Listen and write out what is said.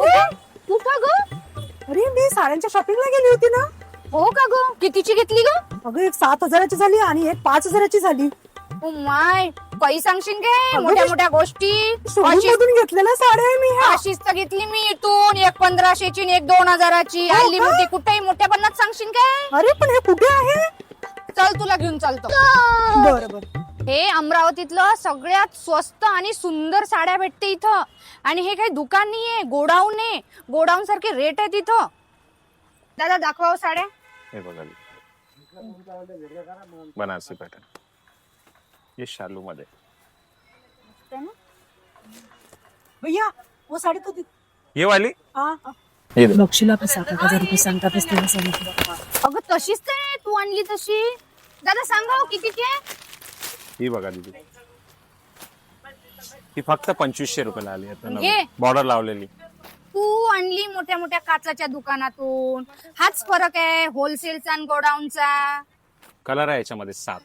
अरे तू का ग? अरे मी साड्यांच्या शॉपिंगला गेली होती ना. हो का ग? कितीची घेतली ग? अगं एक 7,000ची झाली आणि एक 5,000ची झाली. ओ माय, काही सांगशील काय? अगं, मोठ्या मोठ्या गोष्टी शोरूम मधून घेतलेल्या साड्या आहे मी ह्या. अशीच तर घेतली मी इथून. एक 1500ची आणि एक 2000ची. हो हल्ली का? मोठी कुठेही मोठ्या पन्नात सांगशील काय? अरे पण हे कुठे आहे? चल तुला घेऊन चालतो. बरं बरं. हे अमरावतीतलं सगळ्यात स्वस्त आणि सुंदर साड्या भेटते इथं. आणि हे काही दुकान नाहीये, गोडाऊन आहे. गोडाऊन सारखे रेट आहेत इथं. दादा दाखवा साड्या. हे बघा बनारसी पॅटर्न, ये शालू मध्ये. भैया वो साडी तो ये वाली हाँ ये दे. बक्षीला पे 7,000 रुपये सांगता तेव्हा सांगितलं. अगं तशीच तर तू आणली तशी. दादा सांगा हो कितीची आहे? ही बघा दीदी, ही फक्त 2500 रुपयाला आली आता घे. नवीन बॉर्डर लावलेली. तू आणली मोठ्या मोठ्या काचाच्या दुकानातून. हाच फरक आहे होलसेलचा आणि गोडाऊनचा. कलर आहे याच्यामध्ये 7.